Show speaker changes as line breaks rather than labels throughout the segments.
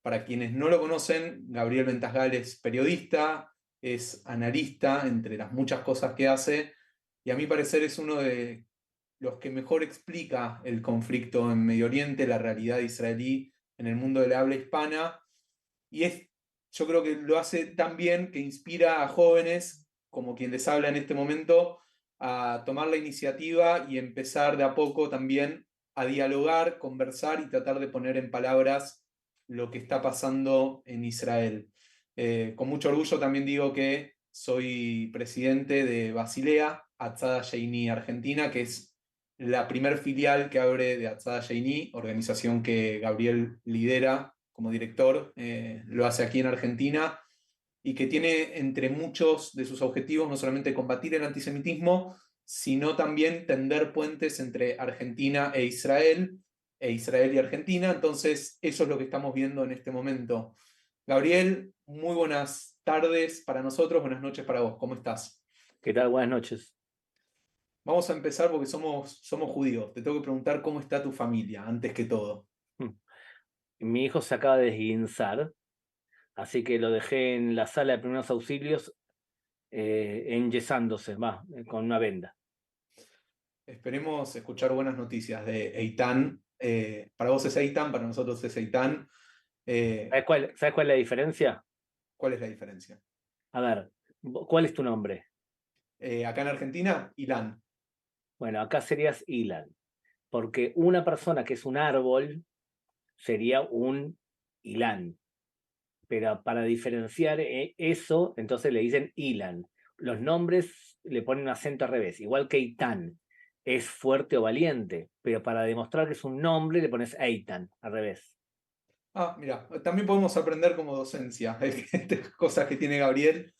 Para quienes no lo conocen, Gabriel Ventasgal es periodista, es analista, entre las muchas cosas que hace, y a mi parecer es uno de los que mejor explica el conflicto en Medio Oriente, la realidad israelí en el mundo de la habla hispana, y yo creo que lo hace tan bien que inspira a jóvenes, como quien les habla en este momento, a tomar la iniciativa y empezar de a poco también a dialogar, conversar y tratar de poner en palabras lo que está pasando en Israel. Con mucho orgullo también digo que soy presidente de Basilea, Atzada Sheini Argentina, que es la primer filial que abre de Atzada Sheini, organización que Gabriel lidera como director, lo hace aquí en Argentina, y que tiene entre muchos de sus objetivos no solamente combatir el antisemitismo, sino también tender puentes entre Argentina e Israel y Argentina. Entonces, eso es lo que estamos viendo en este momento. Gabriel, muy buenas tardes para nosotros, buenas noches para vos. ¿Cómo estás?
¿Qué tal? Buenas noches.
Vamos a empezar porque somos judíos. Te tengo que preguntar cómo está tu familia, antes que todo.
Mm. Mi hijo se acaba de esguinzar, así que lo dejé en la sala de primeros auxilios, enyesándose, con una venda.
Esperemos escuchar buenas noticias de Eitan. Para vos es Eitan, para nosotros es Eitan. Eh,
¿Sabes cuál es la diferencia?
¿Cuál es la diferencia?
A ver, ¿cuál es tu nombre?
Acá en Argentina, Ilan.
Bueno, acá serías Ilan, porque una persona que es un árbol sería un Ilan, pero para diferenciar eso, entonces le dicen Ilan. Los nombres le ponen acento al revés, igual que Eitan. Es fuerte o valiente, pero para demostrar que es un nombre le pones Eitan al revés.
Ah, mira, también podemos aprender como docencia, cosas que tiene Gabriel.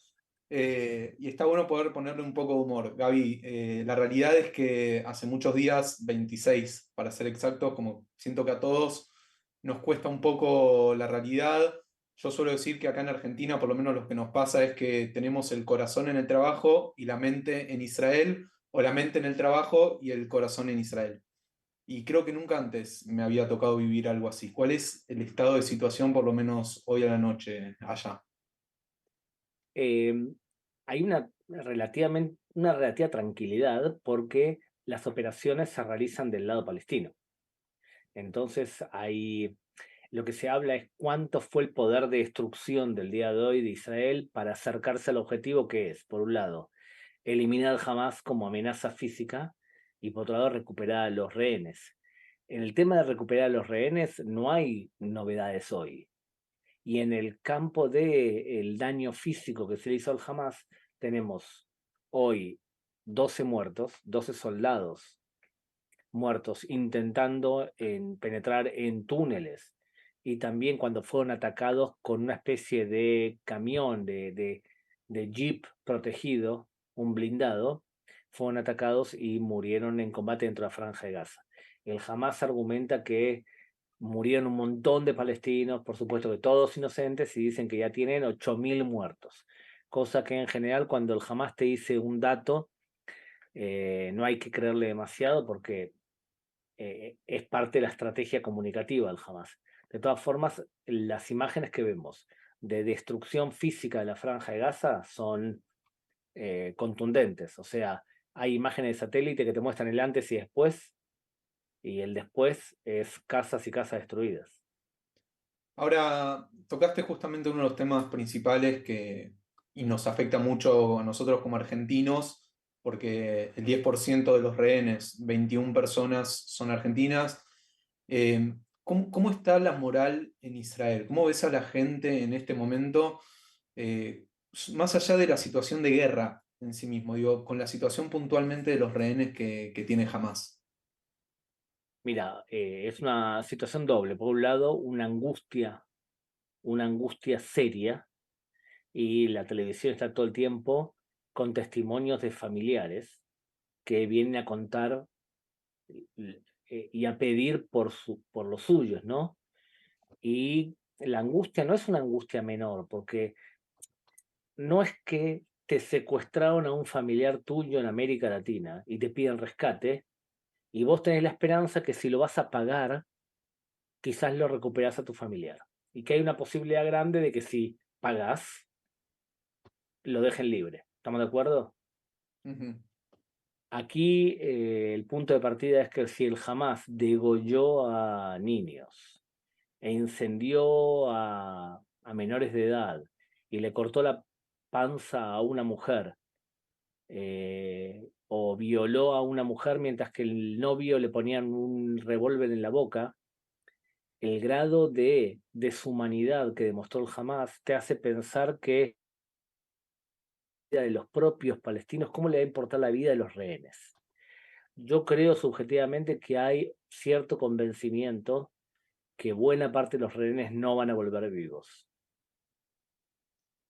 Y está bueno poder ponerle un poco de humor. Gaby, la realidad es que hace muchos días, 26 para ser exactos, como siento que a todos nos cuesta un poco la realidad. Yo suelo decir que acá en Argentina, por lo menos lo que nos pasa es que tenemos el corazón en el trabajo y la mente en Israel, o la mente en el trabajo y el corazón en Israel. Y creo que nunca antes me había tocado vivir algo así. ¿Cuál es el estado de situación, por lo menos hoy a la noche, allá?
Eh, Hay una relativa tranquilidad porque las operaciones se realizan del lado palestino. Entonces, lo que se habla es cuánto fue el poder de destrucción del día de hoy de Israel para acercarse al objetivo que es, por un lado, eliminar al Hamas como amenaza física y por otro lado, recuperar a los rehenes. En el tema de recuperar a los rehenes no hay novedades hoy. Y en el campo del daño físico que se le hizo al Hamas, tenemos hoy 12 muertos, 12 soldados muertos intentando penetrar en túneles. Y también cuando fueron atacados con una especie de camión, de jeep protegido, un blindado, fueron atacados y murieron en combate dentro de la Franja de Gaza. El Hamas argumenta que murieron un montón de palestinos, por supuesto que todos inocentes, y dicen que ya tienen 8.000 muertos. Cosa que en general cuando el Hamas te dice un dato, no hay que creerle demasiado porque es parte de la estrategia comunicativa del Hamas. De todas formas, las imágenes que vemos de destrucción física de la Franja de Gaza son contundentes. O sea, hay imágenes de satélite que te muestran el antes y después, y el después es casas y casas destruidas.
Ahora, tocaste justamente uno de los temas principales y nos afecta mucho a nosotros como argentinos, porque el 10% de los rehenes, 21 personas, son argentinas. ¿Cómo está la moral en Israel? ¿Cómo ves a la gente en este momento, eh, más allá de la situación de guerra en sí mismo, digo, con la situación puntualmente de los rehenes que tiene Hamas?
Mira, es una situación doble. Por un lado, una angustia seria, y la televisión está todo el tiempo con testimonios de familiares que vienen a contar y a pedir por los suyos, ¿no? Y la angustia no es una angustia menor, porque no es que te secuestraron a un familiar tuyo en América Latina y te piden rescate, y vos tenés la esperanza que si lo vas a pagar, quizás lo recuperás a tu familiar. y que hay una posibilidad grande de que si pagás, lo dejen libre. ¿Estamos de acuerdo?
Ujú.
Aquí el punto de partida es que si el Hamas degolló a niños e incendió a menores de edad y le cortó la panza a una mujer, o violó a una mujer mientras que el novio le ponían un revólver en la boca, el grado de deshumanidad que demostró el Hamas te hace pensar que la vida de los propios palestinos, ¿cómo le va a importar la vida de los rehenes? Yo creo subjetivamente que hay cierto convencimiento que buena parte de los rehenes no van a volver vivos.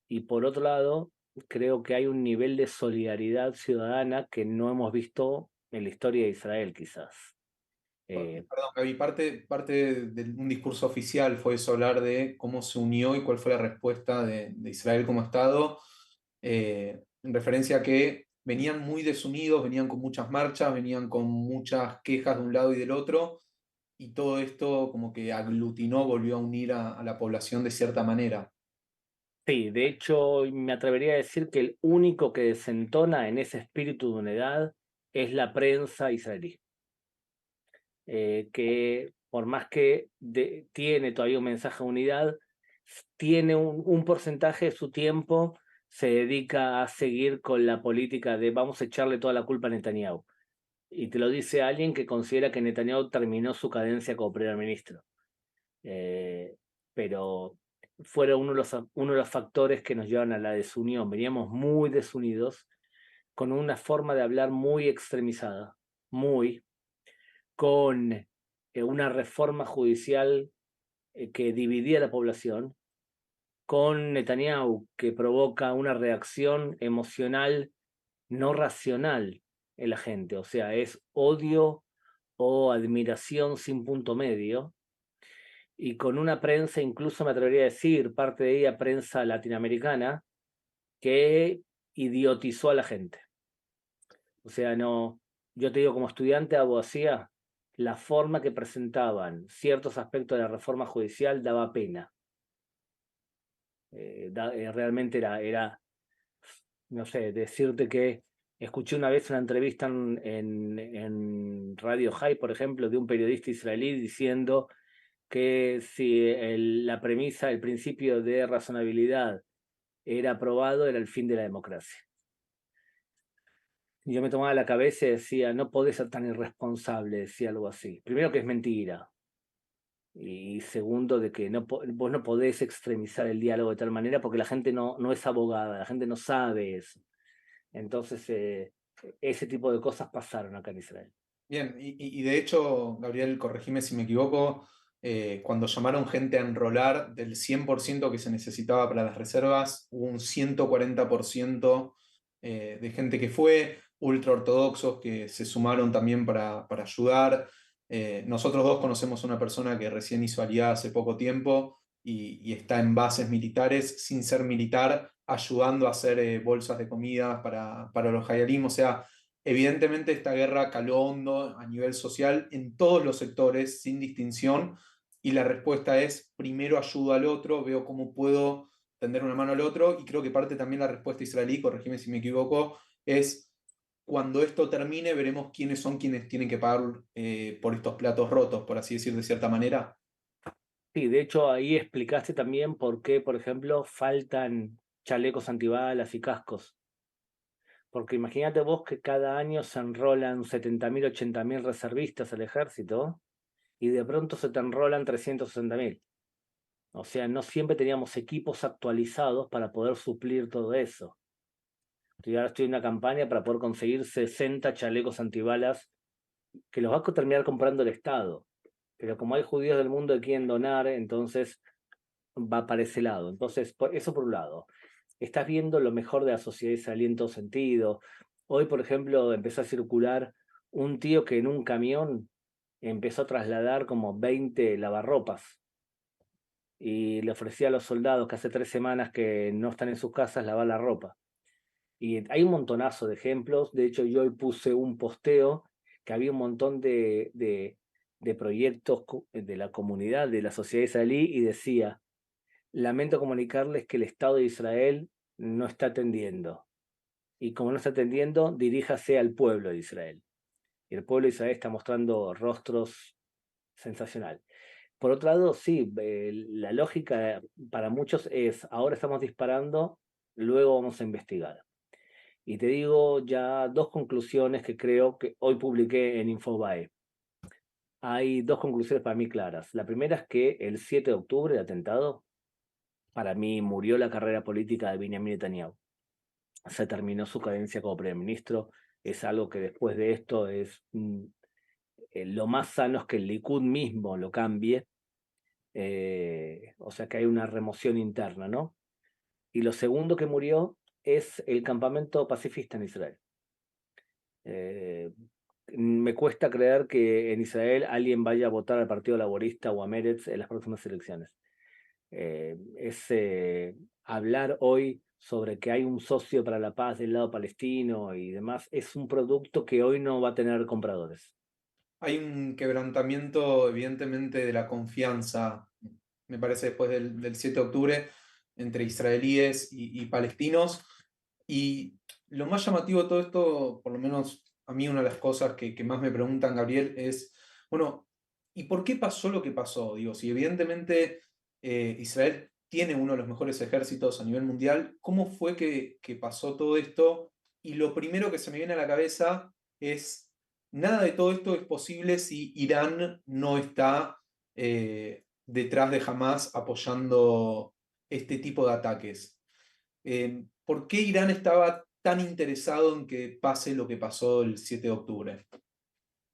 Y por otro lado, creo que hay un nivel de solidaridad ciudadana que no hemos visto en la historia de Israel, quizás.
Perdón, Gaby, parte de un discurso oficial fue eso, hablar de cómo se unió y cuál fue la respuesta de Israel como Estado, en referencia a que venían muy desunidos, venían con muchas marchas, venían con muchas quejas de un lado y del otro, y todo esto como que aglutinó, volvió a unir a la población de cierta manera.
Sí, de hecho, me atrevería a decir que el único que desentona en ese espíritu de unidad es la prensa israelí, que por más que tiene todavía un mensaje de unidad, tiene un porcentaje de su tiempo, se dedica a seguir con la política de vamos a echarle toda la culpa a Netanyahu. Y te lo dice alguien que considera que Netanyahu terminó su cadencia como primer ministro. Eh, pero fueron uno de los factores que nos llevan a la desunión. Veníamos muy desunidos, con una forma de hablar muy extremizada, muy, con una reforma judicial que dividía la población, con Netanyahu que provoca una reacción emocional no racional en la gente, o sea, es odio o admiración sin punto medio, y con una prensa, incluso me atrevería a decir, parte de ella prensa latinoamericana, que idiotizó a la gente. O sea, no, yo te digo, como estudiante de abogacía, la forma que presentaban ciertos aspectos de la reforma judicial daba pena. Realmente no sé, decirte que escuché una vez una entrevista en Radio High, por ejemplo, de un periodista israelí diciendo que si la premisa, el principio de razonabilidad era aprobado, era el fin de la democracia. Y yo me tomaba la cabeza y decía, no podés ser tan irresponsable, decía algo así. Primero que es mentira. Y segundo, de que vos no podés extremizar el diálogo de tal manera porque la gente no es abogada, la gente no sabe eso. Entonces, ese tipo de cosas pasaron acá en Israel.
Bien, y de hecho, Gabriel, corregime si me equivoco, cuando llamaron gente a enrolar, del 100% que se necesitaba para las reservas, hubo un 140% de gente que fue, ultraortodoxos que se sumaron también para ayudar. Nosotros dos conocemos a una persona que recién hizo aliada hace poco tiempo y está en bases militares, sin ser militar, ayudando a hacer bolsas de comida para los hayalim. O sea, evidentemente esta guerra caló hondo a nivel social en todos los sectores, sin distinción, y la respuesta es, primero ayudo al otro, veo cómo puedo tender una mano al otro, y creo que parte también la respuesta israelí, corregime si me equivoco, es, cuando esto termine, veremos quiénes son quienes tienen que pagar por estos platos rotos, por así decir, de cierta manera.
Sí, de hecho ahí explicaste también por qué, por ejemplo, faltan chalecos antibalas y cascos. Porque imagínate vos que cada año se enrolan 70.000, 80.000 reservistas al ejército y de pronto se te enrolan 360.000. O sea, no siempre teníamos equipos actualizados para poder suplir todo eso. Yo ahora estoy en una campaña para poder conseguir 60 chalecos antibalas que los va a terminar comprando el Estado. Pero como hay judíos del mundo que quieren donar, entonces va para ese lado. Entonces, eso por un lado. Estás viendo lo mejor de la sociedad israelí en todo sentido. Hoy, por ejemplo, empezó a circular un tío que en un camión empezó a trasladar como 20 lavarropas y le ofrecía a los soldados que hace 3 semanas que no están en sus casas lavar la ropa. Y hay un montonazo de ejemplos. De hecho, yo hoy puse un posteo que había un montón de proyectos de la comunidad, de la sociedad israelí, y decía, lamento comunicarles que el Estado de Israel no está atendiendo. Y como no está atendiendo, diríjase al pueblo de Israel. Y el pueblo de Israel está mostrando rostros sensacional. Por otro lado, sí, la lógica para muchos es, ahora estamos disparando, luego vamos a investigar. Y te digo ya dos conclusiones que creo que hoy publiqué en Infobae. Hay dos conclusiones para mí claras. La primera es que el 7 de octubre, el atentado, para mí murió la carrera política de Benjamin Netanyahu. Se terminó su cadencia como primer ministro. Es algo que después de esto es lo más sano es que el Likud mismo lo cambie. O sea que hay una remoción interna, ¿no? Y lo segundo que murió es el campamento pacifista en Israel. Me cuesta creer que en Israel alguien vaya a votar al Partido Laborista o a Meretz en las próximas elecciones. Hablar hoy sobre que hay un socio para la paz del lado palestino y demás es un producto que hoy no va a tener compradores.
Hay un quebrantamiento, evidentemente, de la confianza, me parece, después del 7 de octubre, entre israelíes y palestinos. Y lo más llamativo de todo esto, por lo menos a mí una de las cosas que más me preguntan, Gabriel, es, bueno, ¿y por qué pasó lo que pasó? Digo, si evidentemente Israel tiene uno de los mejores ejércitos a nivel mundial, ¿cómo fue que pasó todo esto? Y lo primero que se me viene a la cabeza es nada de todo esto es posible si Irán no está detrás de Hamas apoyando este tipo de ataques. ¿Por qué Irán estaba tan interesado en que pase lo que pasó el 7 de octubre?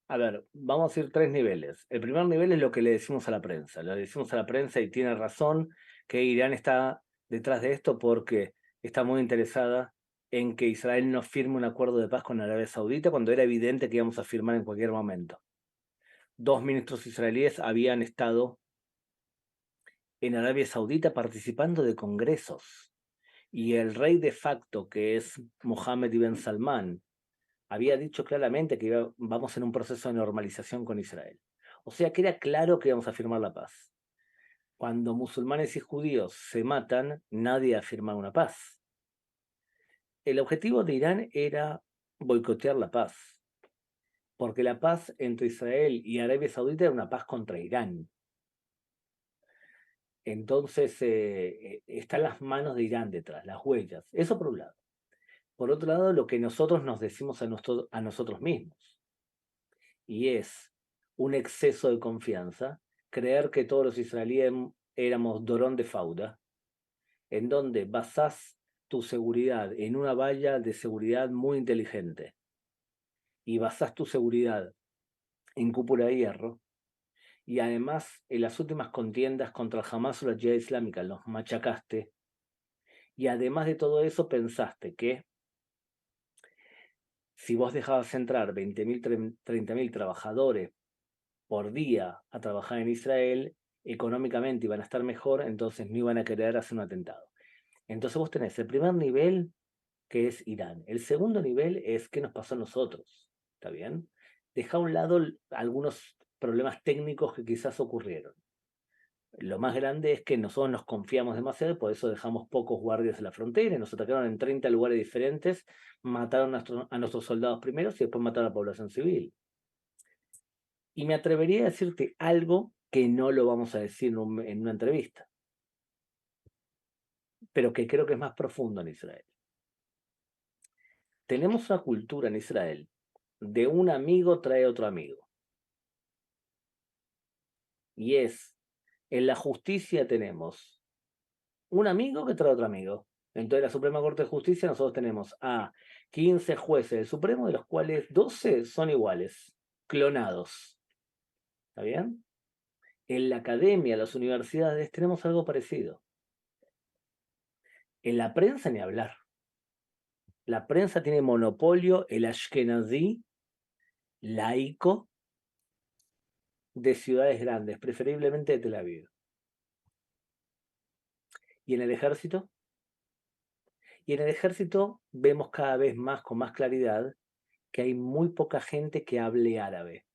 A ver, vamos a ir tres niveles. El primer nivel es lo que le decimos a la prensa. Le decimos a la prensa y tiene razón que Irán está detrás de esto porque está muy interesada en que Israel no firme un acuerdo de paz con Arabia Saudita cuando era evidente que íbamos a firmar en cualquier momento. Dos ministros israelíes habían estado en Arabia Saudita participando de congresos y el rey de facto, que es Mohammed ibn Salman, había dicho claramente que vamos en un proceso de normalización con Israel. O sea que era claro que íbamos a firmar la paz. Cuando musulmanes y judíos se matan, nadie afirma una paz. El objetivo de Irán era boicotear la paz, porque la paz entre Israel y Arabia Saudita era una paz contra Irán. Entonces, están las manos de Irán detrás, las huellas. Eso por un lado. Por otro lado, lo que nosotros nos decimos a nosotros mismos. Y es un exceso de confianza, creer que todos los israelíes éramos Dorón de Fauda, en donde basás tu seguridad en una valla de seguridad muy inteligente y basás tu seguridad en cúpula de hierro, y además en las últimas contiendas contra el Hamas o la Yihad Islámica los machacaste, y además de todo eso pensaste que si vos dejabas entrar 20.000, 30.000 trabajadores por día a trabajar en Israel, económicamente iban a estar mejor, entonces no iban a querer hacer un atentado. Entonces vos tenés el primer nivel, que es Irán. El segundo nivel es qué nos pasó a nosotros. ¿Está bien? Deja a un lado algunos problemas técnicos que quizás ocurrieron. Lo más grande es que nosotros nos confiamos demasiado y por eso dejamos pocos guardias en la frontera y nos atacaron en 30 lugares diferentes, mataron a nuestros soldados primero y después mataron a la población civil. Y me atrevería a decirte algo que no lo vamos a decir en una entrevista, pero que creo que es más profundo en Israel. Tenemos una cultura en Israel de un amigo trae otro amigo. Y es, en la justicia tenemos un amigo que trae otro amigo. Entonces, la Suprema Corte de Justicia, nosotros tenemos a 15 jueces del Supremo, de los cuales 12 son iguales, clonados. ¿Está bien? En la academia, las universidades, tenemos algo parecido. En la prensa, ni hablar. La prensa tiene monopolio, el ashkenazí laico de ciudades grandes, preferiblemente de Tel Aviv. ¿Y en el ejército? Y en el ejército vemos cada vez más con más claridad que hay muy poca gente que hable árabe.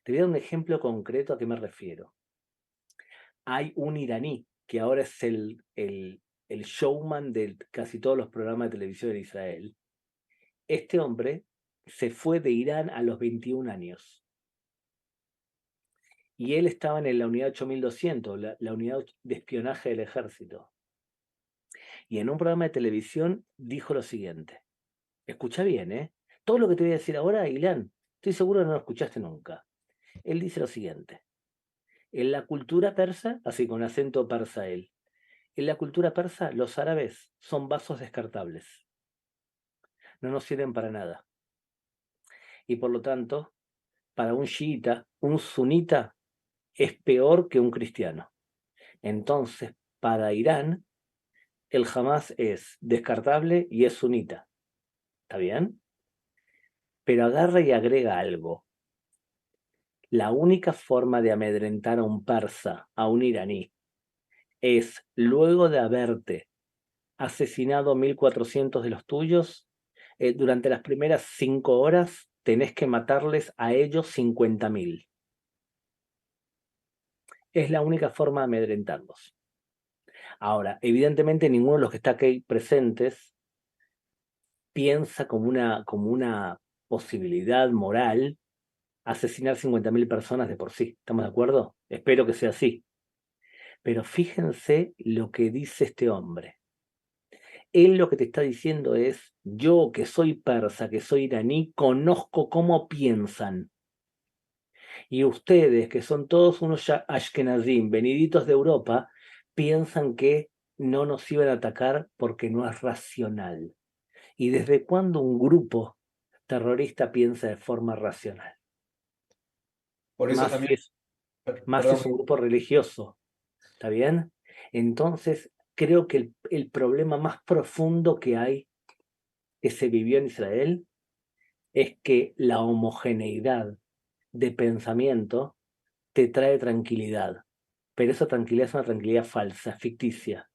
Te voy a dar un ejemplo concreto a qué me refiero. Hay un iraní que ahora es el showman de casi todos los programas de televisión en Israel, este hombre se fue de Irán a los 21 años. Y él estaba en la unidad 8200, la unidad de espionaje del ejército. Y en un programa de televisión dijo lo siguiente. Escucha bien, ¿eh? Todo lo que te voy a decir ahora, Ilan, estoy seguro que no lo escuchaste nunca. Él dice lo siguiente. En la cultura persa, así con acento persa él, en la cultura persa los árabes son vasos descartables. No nos sirven para nada. Y por lo tanto, para un chiita, un sunita es peor que un cristiano. Entonces, para Irán, el Hamas es descartable y es sunita. ¿Está bien? Pero agarra y agrega algo. La única forma de amedrentar a un persa, a un iraní, es luego de haberte asesinado 1400 de los tuyos, durante las primeras 5 horas tenés que matarles a ellos 50.000. Es la única forma de amedrentarlos. Ahora, evidentemente ninguno de los que está aquí presentes piensa como una posibilidad moral asesinar 50.000 personas de por sí. ¿Estamos de acuerdo? Espero que sea así. Pero fíjense lo que dice este hombre. Él lo que te está diciendo es, yo que soy persa, que soy iraní, conozco cómo piensan. Y ustedes, que son todos unos ashkenazim, veniditos de Europa, piensan que no nos iban a atacar porque no es racional. ¿Y desde cuándo un grupo terrorista piensa de forma racional?
Por eso
Más
también,
si es, más si
perdón,
es un grupo religioso. ¿Está bien? Entonces, creo que el problema más profundo que hay, que se vivió en Israel, es que la homogeneidad de pensamiento te trae tranquilidad, pero esa tranquilidad es una tranquilidad falsa, ficticia.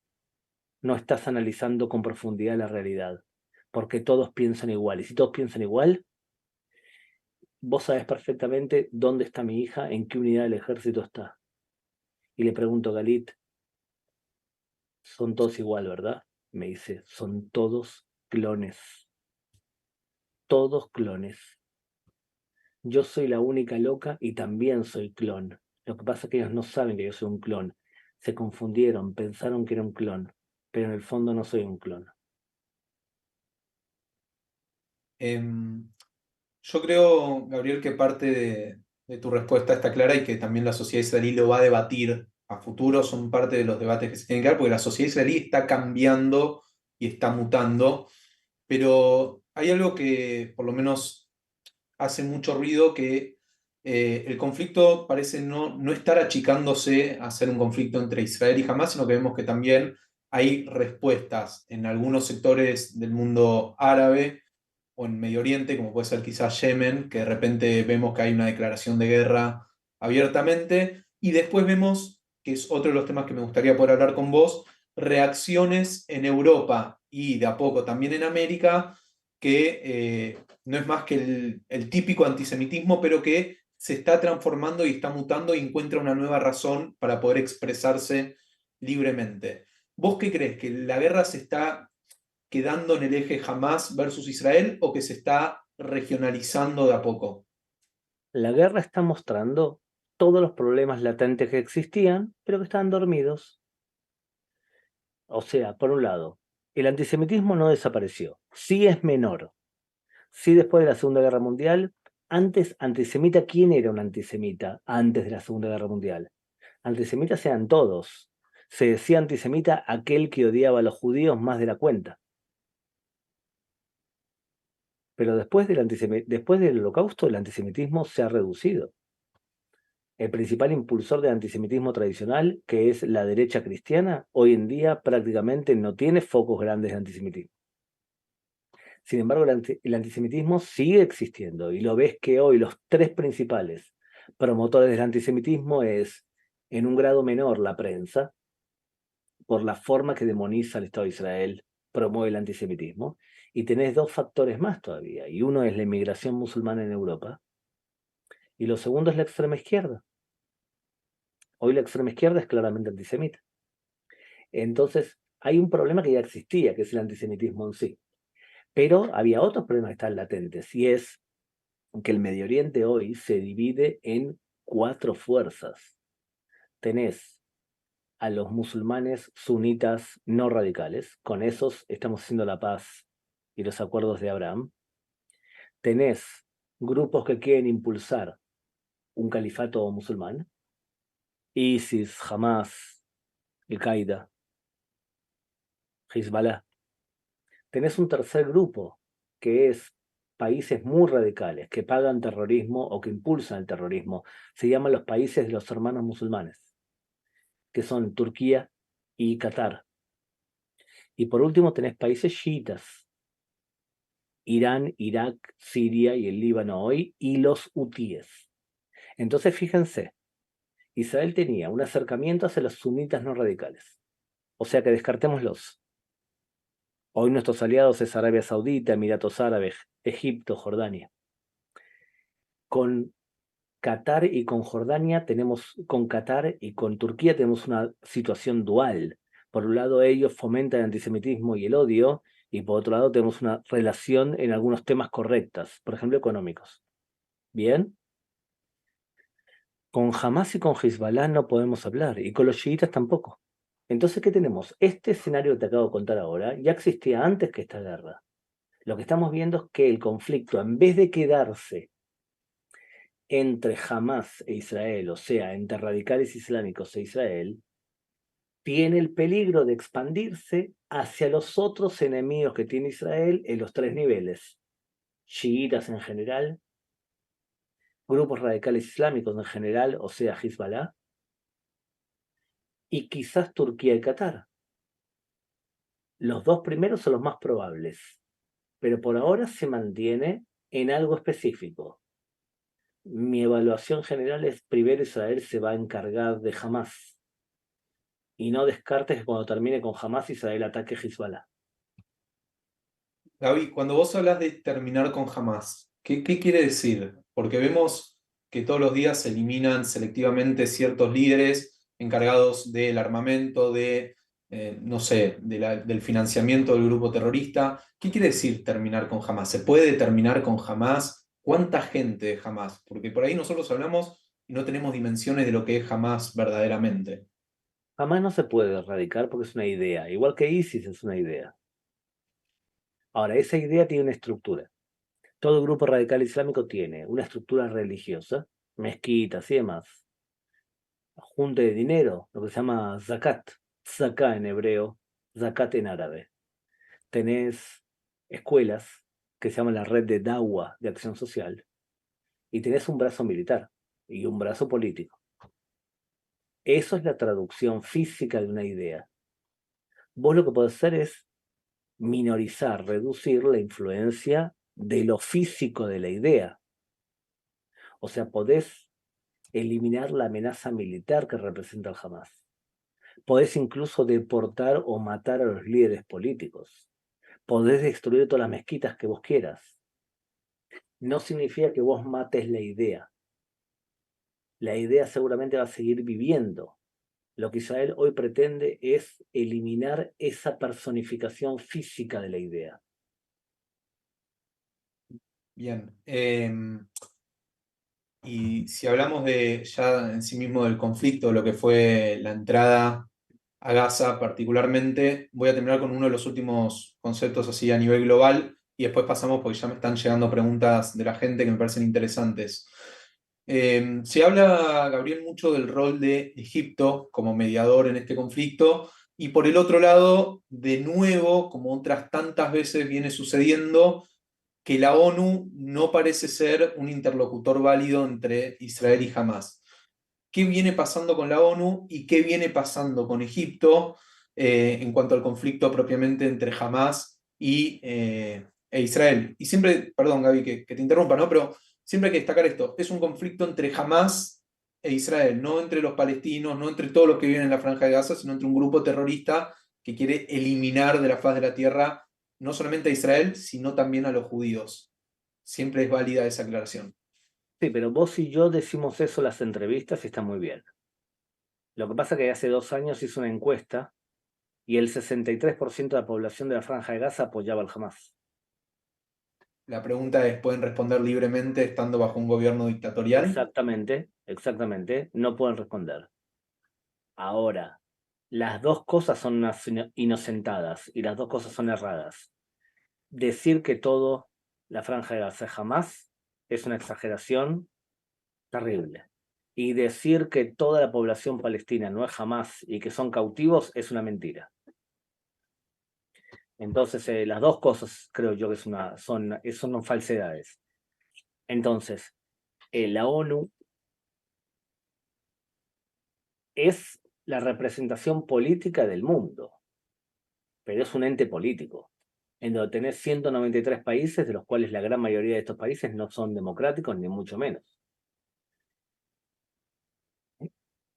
No estás analizando con profundidad la realidad, porque todos piensan igual. Y si todos piensan igual, vos sabés perfectamente dónde está mi hija, en qué unidad del ejército está. Y le pregunto a Galit, son todos igual, ¿verdad? Me dice, son todos clones. Todos clones. Yo soy la única loca y también soy clon. Lo que pasa es que ellos no saben que yo soy un clon. Se confundieron, pensaron que era un clon, pero en el fondo no soy un clon.
em, yo creo, Gabriel, que parte de tu respuesta está clara y que también la sociedad israelí lo va a debatir a futuro, son parte de los debates que se tienen que dar, porque la sociedad israelí está cambiando y está mutando, pero hay algo que por lo menos hace mucho ruido, que el conflicto parece no estar achicándose a ser un conflicto entre Israel y Hamas, sino que vemos que también hay respuestas en algunos sectores del mundo árabe o en Medio Oriente, como puede ser quizás Yemen, que de repente vemos que hay una declaración de guerra abiertamente, y después vemos, que es otro de los temas que me gustaría poder hablar con vos, reacciones en Europa y de a poco también en América, que no es más que el típico antisemitismo, pero que se está transformando y está mutando y encuentra una nueva razón para poder expresarse libremente. ¿Vos qué crees? ¿Que la guerra se está quedando en el eje Hamas versus Israel o que se está regionalizando de a poco?
La guerra está mostrando todos los problemas latentes que existían, pero que estaban dormidos. O sea, por un lado, el antisemitismo no desapareció, sí es menor. Sí, después de la Segunda Guerra Mundial, antes antisemita, ¿quién era un antisemita antes de la Segunda Guerra Mundial? Antisemitas eran todos. Se decía antisemita aquel que odiaba a los judíos más de la cuenta. Pero después del Holocausto, el antisemitismo se ha reducido. El principal impulsor del antisemitismo tradicional, que es la derecha cristiana, hoy en día prácticamente no tiene focos grandes de antisemitismo. Sin embargo, el antisemitismo sigue existiendo y lo ves que hoy los tres principales promotores del antisemitismo es, en un grado menor, la prensa, por la forma que demoniza al Estado de Israel, promueve el antisemitismo, y tenés dos factores más todavía, y uno es la inmigración musulmana en Europa, y lo segundo es la extrema izquierda. Hoy la extrema izquierda es claramente antisemita. Entonces, hay un problema que ya existía, que es el antisemitismo en sí. Pero había otros problemas que están latentes, y es que el Medio Oriente hoy se divide en 4 fuerzas. Tenés a los musulmanes sunitas no radicales, con esos estamos haciendo la paz y los acuerdos de Abraham. Tenés grupos que quieren impulsar un califato musulmán, ISIS, Hamas, Al-Qaeda, Hezbollah. Tenés un tercer grupo, que es países muy radicales, que pagan terrorismo o que impulsan el terrorismo. Se llaman los países de los hermanos musulmanes, que son Turquía y Qatar. Y por último tenés países chiitas, Irán, Irak, Siria y el Líbano hoy, y los hutíes. Entonces fíjense, Israel tenía un acercamiento hacia los sunitas no radicales. O sea que descartémoslos. Hoy nuestros aliados es Arabia Saudita, Emiratos Árabes, Egipto, Jordania. Con Qatar y con Jordania tenemos, con Qatar y con Turquía tenemos una situación dual. Por un lado, ellos fomentan el antisemitismo y el odio, y por otro lado, tenemos una relación en algunos temas correctas, por ejemplo, económicos. Bien, con Hamas y con Hezbollah no podemos hablar, y con los chiitas tampoco. Entonces, ¿qué tenemos? Este escenario que te acabo de contar ahora ya existía antes que esta guerra. Lo que estamos viendo es que el conflicto, en vez de quedarse entre Hamas e Israel, o sea, entre radicales islámicos e Israel, tiene el peligro de expandirse hacia los otros enemigos que tiene Israel en los 3 niveles. Chiitas en general, grupos radicales islámicos en general, o sea, Hezbollah, y quizás Turquía y Qatar. Los 2 primeros son los más probables, pero por ahora se mantiene en algo específico. Mi evaluación general es primero Israel se va a encargar de Hamas, y no descartes que cuando termine con Hamas Israel ataque Hezbollah.
Gaby, cuando vos hablas de terminar con Hamas, ¿qué quiere decir? Porque vemos que todos los días se eliminan selectivamente ciertos líderes encargados del armamento, no sé, del financiamiento del grupo terrorista. ¿Qué quiere decir terminar con Hamas? ¿Se puede terminar con Hamas? ¿Cuánta gente de Hamas? Porque por ahí nosotros hablamos y no tenemos dimensiones de lo que es Hamas verdaderamente.
Hamas no se puede erradicar porque es una idea, igual que ISIS es una idea. Ahora, esa idea tiene una estructura. Todo grupo radical islámico tiene una estructura religiosa, mezquitas y demás, junta de dinero, lo que se llama zakat, zakat en hebreo, zakat en árabe. Tenés escuelas que se llaman la red de Dawa de acción social, y tenés un brazo militar y un brazo político. Eso es la traducción física de una idea. Vos lo que podés hacer es minorizar, reducir la influencia de lo físico de la idea. O sea, podés eliminar la amenaza militar que representa el Hamas. Podés incluso deportar o matar a los líderes políticos. Podés destruir todas las mezquitas que vos quieras. No significa que vos mates la idea. La idea seguramente va a seguir viviendo. Lo que Israel hoy pretende es eliminar esa personificación física de la idea.
Bien. Y si hablamos de ya en sí mismo del conflicto, lo que fue la entrada a Gaza particularmente, voy a terminar con uno de los últimos conceptos así a nivel global y después pasamos porque ya me están llegando preguntas de la gente que me parecen interesantes. Se habla, Gabriel, mucho del rol de Egipto como mediador en este conflicto y por el otro lado, de nuevo, como otras tantas veces viene sucediendo, que la ONU no parece ser un interlocutor válido entre Israel y Hamas. ¿Qué viene pasando con la ONU y qué viene pasando con Egipto en cuanto al conflicto propiamente entre Hamas e Israel? Y siempre, perdón Gaby que te interrumpa, ¿no? Pero siempre hay que destacar esto, es un conflicto entre Hamas e Israel, no entre los palestinos, no entre todos los que viven en la Franja de Gaza, sino entre un grupo terrorista que quiere eliminar de la faz de la tierra no solamente a Israel, sino también a los judíos. Siempre es válida esa aclaración.
Sí, pero vos y yo decimos eso en las entrevistas y está muy bien. Lo que pasa es que hace 2 años hice una encuesta y el 63% de la población de la Franja de Gaza apoyaba al Hamas.
La pregunta es, ¿pueden responder libremente estando bajo un gobierno dictatorial?
Exactamente, exactamente, no pueden responder. Ahora, las dos cosas son unas inocentadas y las dos cosas son erradas. Decir que todo la Franja de Gaza es Hamas es una exageración terrible. Y decir que toda la población palestina no es Hamas y que son cautivos es una mentira. Entonces, las dos cosas creo yo que son falsedades. Entonces, la ONU es la representación política del mundo, pero es un ente político, en donde tenés 193 países, de los cuales la gran mayoría de estos países no son democráticos, ni mucho menos.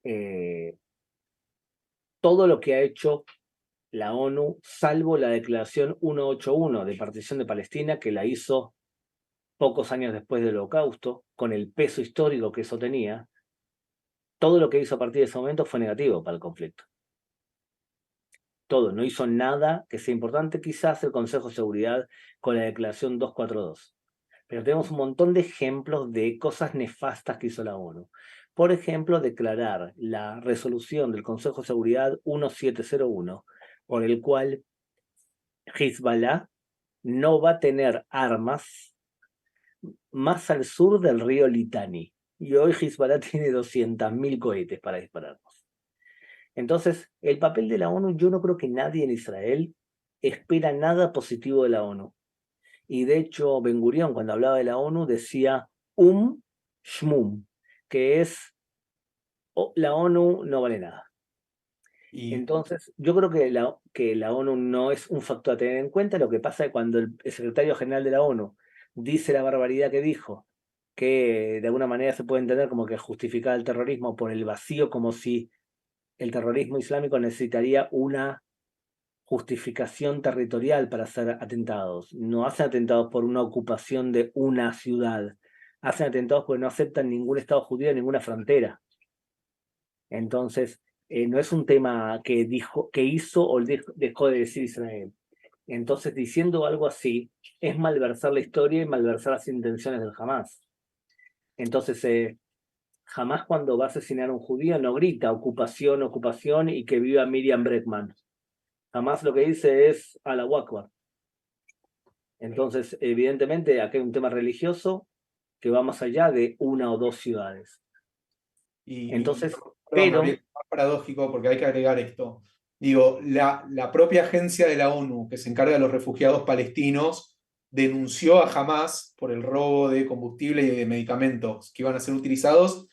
Eh, todo lo que ha hecho la ONU, salvo la declaración 181 de partición de Palestina, que la hizo pocos años después del Holocausto, con el peso histórico que eso tenía, todo lo que hizo a partir de ese momento fue negativo para el conflicto. Todo, no hizo nada que sea importante, quizás el Consejo de Seguridad con la declaración 242. Pero tenemos un montón de ejemplos de cosas nefastas que hizo la ONU. Por ejemplo, declarar la resolución del Consejo de Seguridad 1701, por el cual Hezbollah no va a tener armas más al sur del río Litani. Y hoy Hezbollah tiene 200.000 cohetes para dispararnos. Entonces, el papel de la ONU, yo no creo que nadie en Israel espera nada positivo de la ONU. Y de hecho, Ben Gurión, cuando hablaba de la ONU, decía shmum, que es la ONU no vale nada.
Y
Entonces, yo creo que la ONU no es un factor a tener en cuenta. Lo que pasa es que cuando el secretario general de la ONU dice la barbaridad que dijo, que de alguna manera se puede entender como que justificaba el terrorismo por el vacío, como si el terrorismo islámico necesitaría una justificación territorial para hacer atentados. No hacen atentados por una ocupación de una ciudad. Hacen atentados porque no aceptan ningún Estado judío, ninguna frontera. Entonces, no es un tema que hizo o dejó de decir Israel. Entonces, diciendo algo así, es malversar la historia y malversar las intenciones del Hamas. Entonces, Hamas cuando va a asesinar a un judío no grita ocupación, ocupación y que viva Miriam Bregman. Hamas lo que dice es Allahu Akbar. Entonces, evidentemente, aquí hay un tema religioso que va más allá de una o dos ciudades. Entonces,
perdón,
pero
Gabriel, es paradójico porque hay que agregar esto. Digo, la propia agencia de la ONU que se encarga de los refugiados palestinos denunció a Hamas por el robo de combustible y de medicamentos que iban a ser utilizados,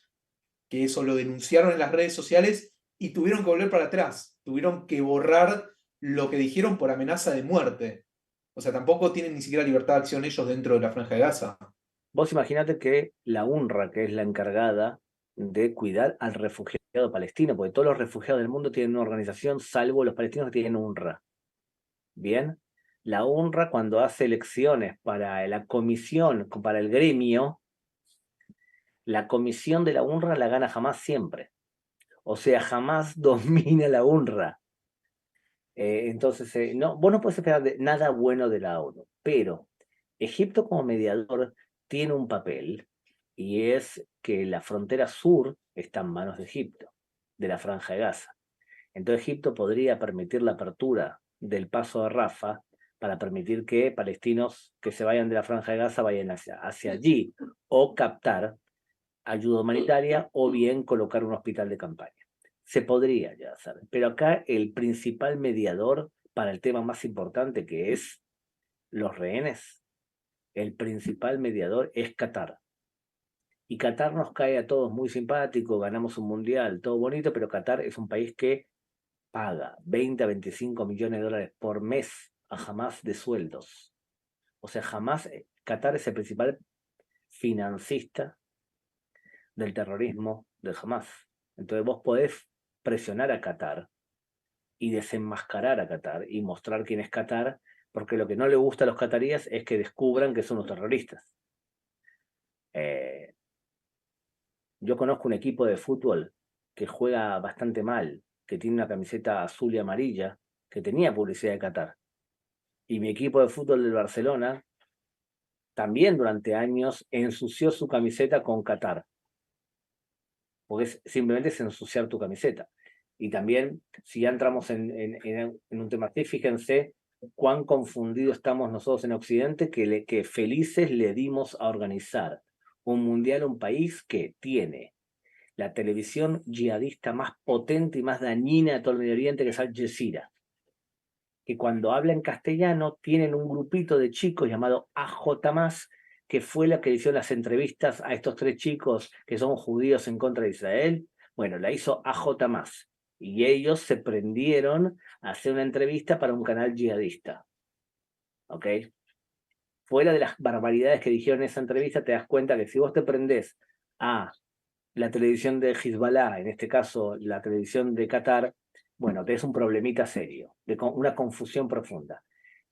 que eso lo denunciaron en las redes sociales y tuvieron que volver para atrás, tuvieron que borrar lo que dijeron por amenaza de muerte. O sea, tampoco tienen ni siquiera libertad de acción ellos dentro de la Franja de Gaza.
vos imaginate que la UNRWA, que es la encargada de cuidar al refugiado palestino, porque todos los refugiados del mundo tienen una organización, salvo los palestinos que tienen UNRWA. Bien, la UNRWA cuando hace elecciones para la comisión, para el gremio, la comisión de la UNRWA la gana Hamas siempre. O sea, jamás domina la UNRWA. Entonces, no, vos no puedes esperar nada bueno de la ONU, pero Egipto como mediador tiene un papel y es que la frontera sur está en manos de Egipto, de la Franja de Gaza. Entonces Egipto podría permitir la apertura del paso de Rafah para permitir que palestinos que se vayan de la Franja de Gaza vayan hacia allí o captar ayuda humanitaria o bien colocar un hospital de campaña. Se podría ya hacer, pero acá el principal mediador para el tema más importante que es los rehenes, el principal mediador es Qatar. Y Qatar nos cae a todos muy simpático, ganamos un mundial, todo bonito, pero Qatar es un país que paga 20 a 25 millones de dólares por mes a Hamas de sueldos. O sea, jamás Qatar es el principal financista del terrorismo de Hamas. Entonces vos podés presionar a Qatar y desenmascarar a Qatar y mostrar quién es Qatar, porque lo que no le gusta a los cataríes es que descubran que son los terroristas. Yo conozco un equipo de fútbol que juega bastante mal, que tiene una camiseta azul y amarilla, que tenía publicidad de Qatar. Y mi equipo de fútbol del Barcelona también durante años ensució su camiseta con Qatar. Porque simplemente es ensuciar tu camiseta. Y también, si ya entramos en un tema así, fíjense cuán confundidos estamos nosotros en Occidente, que felices le dimos a organizar un mundial a un país que tiene la televisión yihadista más potente y más dañina de todo el Medio Oriente, que es Al Jazeera, que cuando habla en castellano tienen un grupito de chicos llamado AJ+, que fue la que hizo las entrevistas a estos 3 chicos que son judíos en contra de Israel. Bueno, la hizo AJ+, y ellos se prendieron a hacer una entrevista para un canal yihadista. ¿Ok? Fuera de las barbaridades que dijeron en esa entrevista, te das cuenta que si vos te prendés a la televisión de Hezbollah, en este caso la televisión de Qatar, bueno, tenés un problemita serio, una confusión profunda.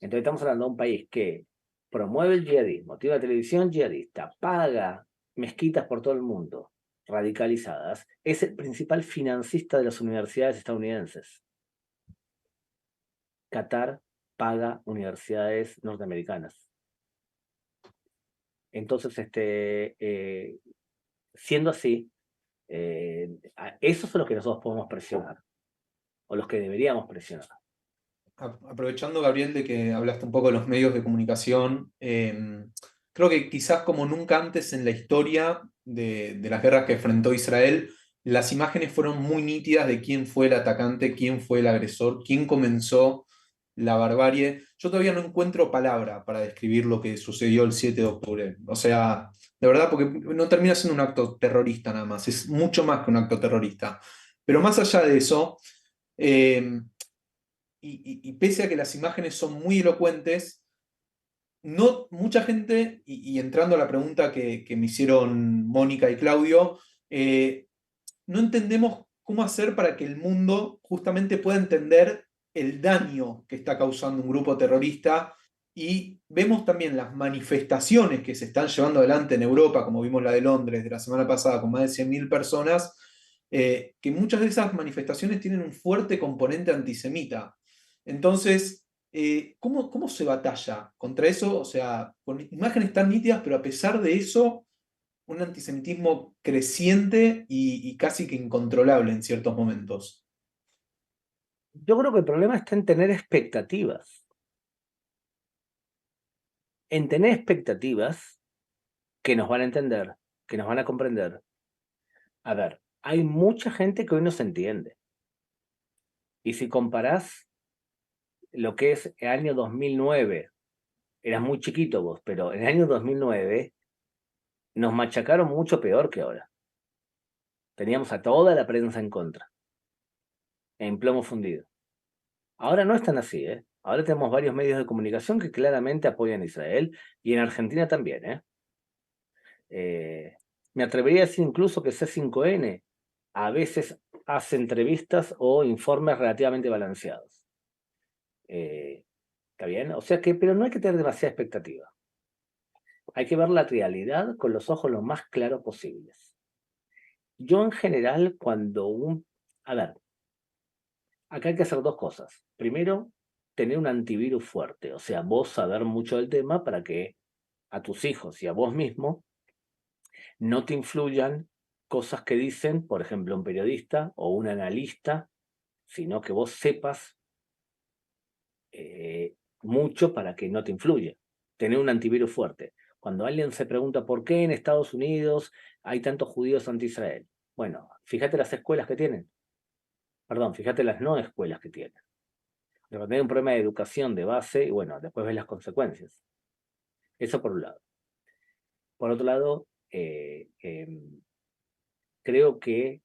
Entonces estamos hablando de un país que promueve el yihadismo, tiene una televisión yihadista, paga mezquitas por todo el mundo, radicalizadas, es el principal financista de las universidades estadounidenses. Qatar paga universidades norteamericanas. Entonces, siendo así, esos son los que nosotros podemos presionar, o los que deberíamos presionar.
Aprovechando, Gabriel, de que hablaste un poco de los medios de comunicación, creo que quizás como nunca antes en la historia de las guerras que enfrentó Israel, las imágenes fueron muy nítidas de quién fue el atacante, quién fue el agresor, quién comenzó la barbarie. Yo todavía no encuentro palabra para describir lo que sucedió el 7 de octubre. O sea, de verdad, porque no termina siendo un acto terrorista nada más, es mucho más que un acto terrorista. Pero más allá de eso, y pese a que las imágenes son muy elocuentes, no mucha gente, y entrando a la pregunta que me hicieron Mónica y Claudio, no entendemos cómo hacer para que el mundo justamente pueda entender el daño que está causando un grupo terrorista. Y vemos también las manifestaciones que se están llevando adelante en Europa, como vimos la de Londres de la semana pasada, con más de 100.000 personas, que muchas de esas manifestaciones tienen un fuerte componente antisemita. Entonces, ¿cómo se batalla contra eso? O sea, con imágenes tan nítidas, pero a pesar de eso, un antisemitismo creciente y casi que incontrolable en ciertos momentos.
Yo creo que el problema está en tener expectativas. En tener expectativas que nos van a entender, que nos van a comprender. A ver, hay mucha gente que hoy no se entiende. Y si comparás lo que es el año 2009, eras muy chiquito vos, pero en el año 2009 nos machacaron mucho peor que ahora. Teníamos a toda la prensa en contra, en plomo fundido. Ahora no es tan así, ¿eh? Ahora tenemos varios medios de comunicación que claramente apoyan a Israel, y en Argentina también, ¿eh? Me atrevería a decir incluso que C5N a veces hace entrevistas o informes relativamente balanceados. ¿Está bien? O sea que, pero no hay que tener demasiada expectativa. Hay que ver la realidad con los ojos lo más claros posibles. Yo en general, a ver, acá hay que hacer 2 cosas. Primero, tener un antivirus fuerte, o sea, vos saber mucho del tema para que a tus hijos y a vos mismo no te influyan cosas que dicen, por ejemplo, un periodista o un analista, sino que vos sepas mucho para que no te influya. Tener un antivirus fuerte. Cuando alguien se pregunta por qué en Estados Unidos hay tantos judíos anti-Israel, bueno, fíjate las escuelas que tienen. Perdón, fíjate las no escuelas que tienen. Pero hay un problema de educación de base y bueno, después ves las consecuencias. Eso por un lado. Por otro lado, creo que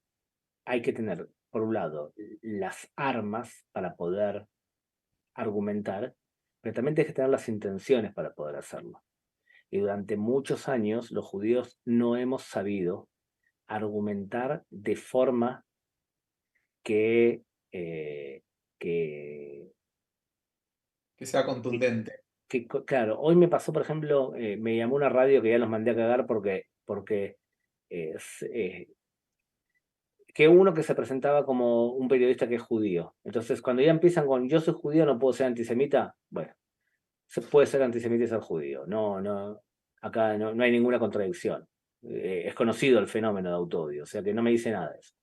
hay que tener, por un lado, las armas para poder argumentar, pero también tienes que tener las intenciones para poder hacerlo. Y durante muchos años los judíos no hemos sabido argumentar de forma que, eh, que,
Que sea
que,
contundente.
claro, hoy me pasó, por ejemplo, me llamó una radio que ya los mandé a cagar porque que uno que se presentaba como un periodista que es judío. Entonces, cuando ya empiezan con yo soy judío, no puedo ser antisemita, bueno, se puede ser antisemita y ser judío. Acá no hay ninguna contradicción. Es conocido el fenómeno de autoodio, o sea que no me dice nada de eso.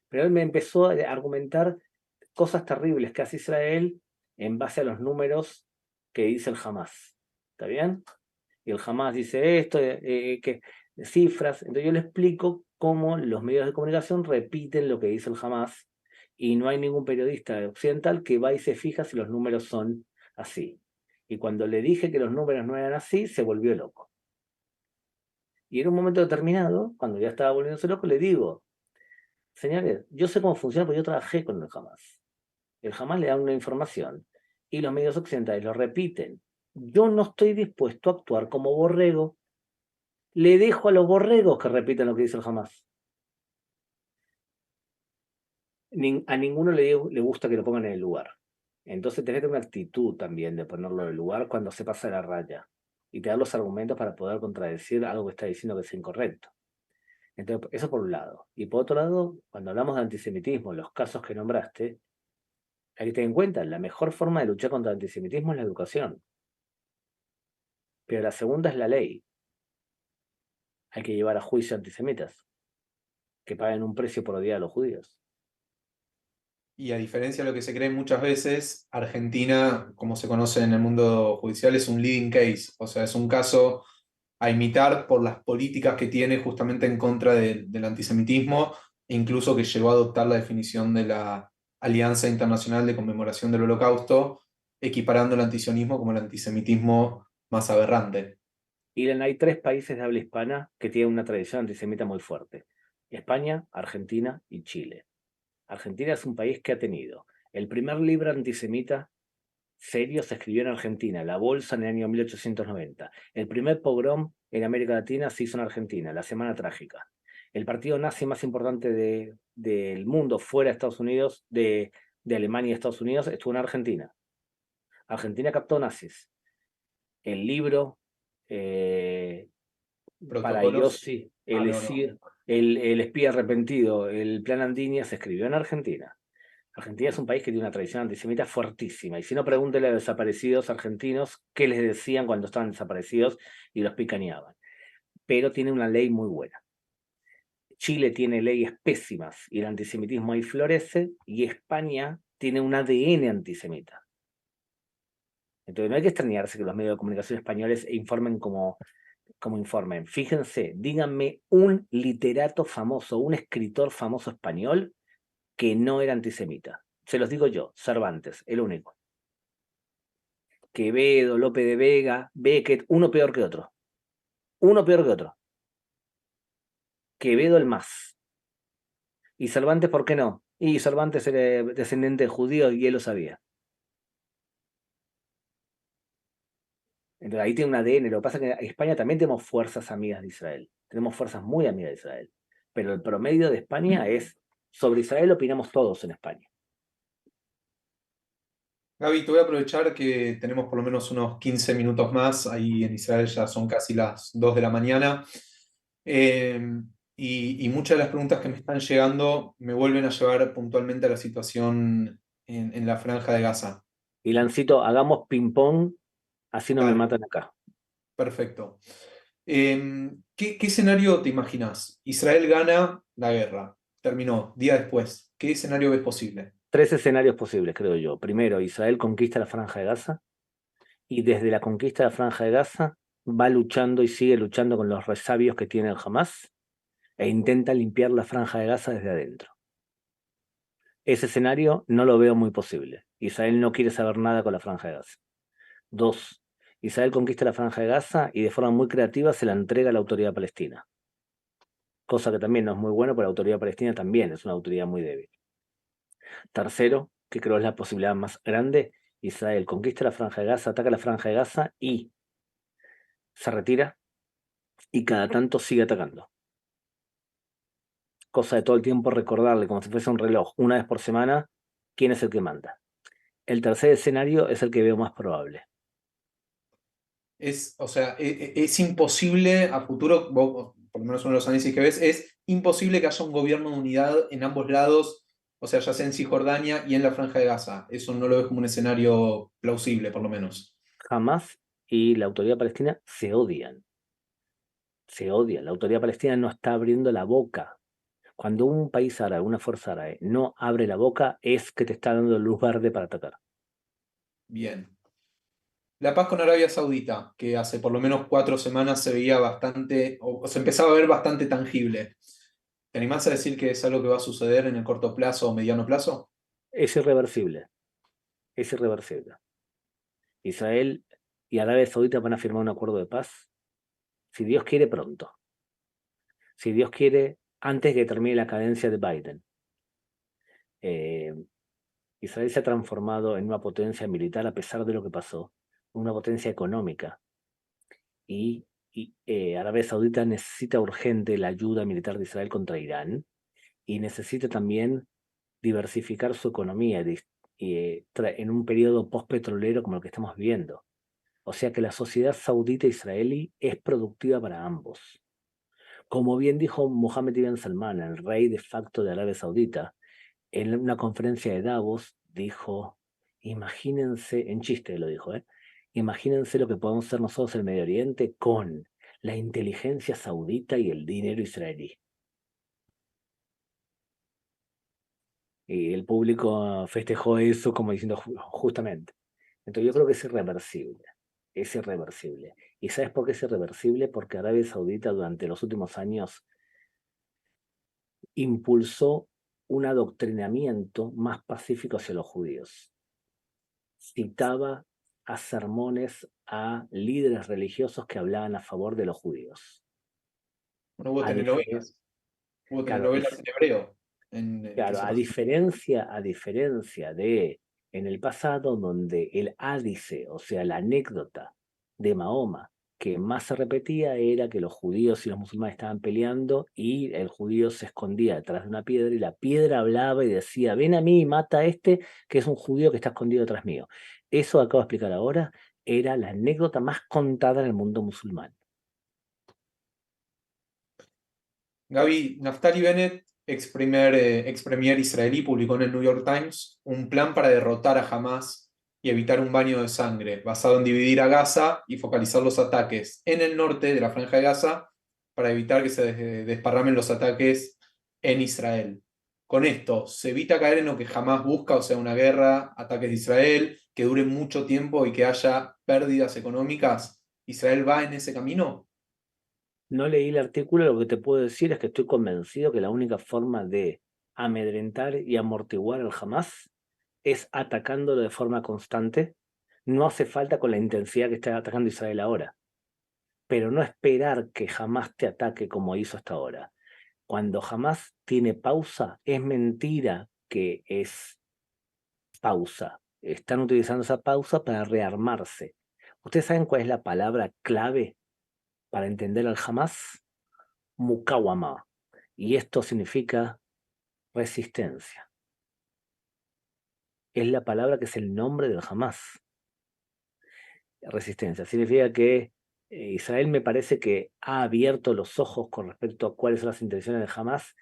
Pero él me empezó a argumentar cosas terribles que hace Israel en base a los números que dice el Hamas. ¿Está bien? Y el Hamas dice esto, que cifras. Entonces yo le explico cómo los medios de comunicación repiten lo que dice el Hamas y no hay ningún periodista occidental que va y se fija si los números son así. Y cuando le dije que los números no eran así, se volvió loco. Y en un momento determinado, cuando ya estaba volviéndose loco, le digo, señores, yo sé cómo funciona porque yo trabajé con el Hamas. El Hamas le da una información y los medios occidentales lo repiten. Yo no estoy dispuesto a actuar como borrego. Le dejo a los borregos que repitan lo que dice el Hamas. A ninguno le gusta que lo pongan en el lugar. Entonces tenés que tener una actitud también de ponerlo en el lugar cuando se pasa la raya y te da los argumentos para poder contradecir algo que está diciendo que es incorrecto. Entonces, eso por un lado. Y por otro lado, cuando hablamos de antisemitismo, los casos que nombraste, hay que tener en cuenta, la mejor forma de luchar contra el antisemitismo es la educación. Pero la segunda es la ley. Hay que llevar a juicio a antisemitas que paguen un precio por odiar a los judíos.
Y a diferencia de lo que se cree muchas veces, Argentina, como se conoce en el mundo judicial, es un leading case, o sea, es un caso a imitar por las políticas que tiene justamente en contra del antisemitismo, e incluso que llegó a adoptar la definición de la Alianza Internacional de Conmemoración del Holocausto, equiparando el antisionismo como el antisemitismo más aberrante.
Y hay 3 países de habla hispana que tienen una tradición antisemita muy fuerte. España, Argentina y Chile. Argentina es un país que ha tenido el primer libro antisemita serio se escribió en Argentina, La Bolsa, en el año 1890. El primer pogrom en América Latina se hizo en Argentina, La Semana Trágica. El partido nazi más importante del mundo fuera de Estados Unidos, de Alemania y Estados Unidos, estuvo en Argentina. Argentina captó nazis. El libro para
Protocolos.
Yossi,
Ah,
el
no, no.
Esir, el espía arrepentido, el plan Andinia, se escribió en Argentina. Argentina es un país que tiene una tradición antisemita fuertísima. Y si no, pregúntele a los desaparecidos argentinos qué les decían cuando estaban desaparecidos y los picaneaban. Pero tiene una ley muy buena. Chile tiene leyes pésimas y el antisemitismo ahí florece, y España tiene un ADN antisemita. Entonces no hay que extrañarse que los medios de comunicación españoles informen como informen. Fíjense, díganme un literato famoso, un escritor famoso español que no era antisemita. Se los digo yo, Cervantes, el único. Quevedo, Lope de Vega, Beckett, uno peor que otro. Uno peor que otro. Quevedo el más. ¿Y Cervantes por qué no? Y Cervantes era descendiente de judíos y él lo sabía. Entonces ahí tiene un ADN. Lo que pasa es que en España también tenemos fuerzas amigas de Israel. Tenemos fuerzas muy amigas de Israel. Pero el promedio de España es, sobre Israel opinamos todos en España.
Gaby, te voy a aprovechar que tenemos por lo menos unos 15 minutos más. Ahí en Israel ya son casi las 2 de la mañana. Eh, y muchas de las preguntas que me están llegando me vuelven a llevar puntualmente a la situación en la Franja de Gaza.
Y Lancito, hagamos ping-pong, así no me
Dale,
matan acá.
perfecto. ¿Qué escenario te imaginas? Israel gana la guerra, terminó, día después. ¿Qué escenario ves posible?
3 escenarios posibles, creo yo. Primero, Israel conquista la Franja de Gaza y desde la conquista de la Franja de Gaza va luchando y sigue luchando con los resabios que tiene el Hamas e intenta limpiar la Franja de Gaza desde adentro. Ese escenario no lo veo muy posible. Israel no quiere saber nada con la Franja de Gaza. 2. Israel conquista la Franja de Gaza y de forma muy creativa se la entrega a la autoridad palestina. Cosa que también no es muy bueno, pero la autoridad palestina también es una autoridad muy débil. Tercero, que creo es la posibilidad más grande, Israel conquista la Franja de Gaza, ataca la Franja de Gaza y se retira y cada tanto sigue atacando. Cosa de todo el tiempo recordarle, como si fuese un reloj, una vez por semana, quién es el que manda. El tercer escenario es el que veo más probable.
O sea, es imposible a futuro, vos, por lo menos uno de los análisis que ves, es imposible que haya un gobierno de unidad en ambos lados, o sea, ya sea en Cisjordania y en la Franja de Gaza. Eso no lo ves como un escenario plausible, por lo menos.
Hamás y la autoridad palestina se odian. Se odian. La autoridad palestina no está abriendo la boca. Cuando un país árabe, una fuerza árabe, no abre la boca, es que te está dando luz verde para atacar.
Bien. La paz con Arabia Saudita, que hace por lo menos 4 semanas se veía bastante, o se empezaba a ver bastante tangible. ¿Te animás a decir que es algo que va a suceder en el corto plazo o mediano plazo?
Es irreversible. Es irreversible. Israel y Arabia Saudita van a firmar un acuerdo de paz, si Dios quiere, pronto. Si Dios quiere, antes que termine la cadencia de Biden. Israel se ha transformado en una potencia militar a pesar de lo que pasó, una potencia económica. Y Arabia Saudita necesita urgente la ayuda militar de Israel contra Irán y necesita también diversificar su economía en un periodo postpetrolero como el que estamos viviendo. O sea que la sociedad saudita israelí es productiva para ambos. Como bien dijo Mohammed ibn Salman, el rey de facto de Arabia Saudita, en una conferencia de Davos, dijo, imagínense, en chiste lo dijo, imagínense lo que podemos hacer nosotros en el Medio Oriente con la inteligencia saudita y el dinero israelí. Y el público festejó eso como diciendo justamente. Entonces yo creo que es irreversible. Es irreversible. ¿Y sabes por qué es irreversible? Porque Arabia Saudita durante los últimos años impulsó un adoctrinamiento más pacífico hacia los judíos. Citaba a sermones a líderes religiosos que hablaban a favor de los judíos.
Bueno, hubo
A diferencia,
telenovelas. Hubo
claro,
telenovelas en hebreo que
claro,
se
a
pasaron.
diferencia de en el pasado donde el ádice, o sea, la anécdota de Mahoma, que más se repetía era que los judíos y los musulmanes estaban peleando y el judío se escondía detrás de una piedra y la piedra hablaba y decía, ven a mí y mata a este que es un judío que está escondido detrás mío. Eso que acabo de explicar ahora era la anécdota más contada en el mundo musulmán.
Gaby, Naftali Bennett, ex premier israelí, publicó en el New York Times un plan para derrotar a Hamas y evitar un baño de sangre, basado en dividir a Gaza y focalizar los ataques en el norte de la Franja de Gaza para evitar que se desparramen los ataques en Israel. Con esto, se evita caer en lo que jamás busca, o sea, una guerra, ataques de Israel, que dure mucho tiempo y que haya pérdidas económicas. ¿Israel va en ese camino?
No leí el artículo, lo que te puedo decir es que estoy convencido que la única forma de amedrentar y amortiguar al Hamas es atacándolo de forma constante. No hace falta con la intensidad que está atacando Israel ahora, pero no esperar que Hamas te ataque como hizo hasta ahora. Cuando Hamas tiene pausa, es mentira que es pausa. Están utilizando esa pausa para rearmarse. ¿Ustedes saben cuál es la palabra clave para entender al Hamas? Mukawama. Y esto significa resistencia. Es la palabra que es el nombre del Hamas. Resistencia. Significa que Israel me parece que ha abierto los ojos con respecto a cuáles son las intenciones de Hamas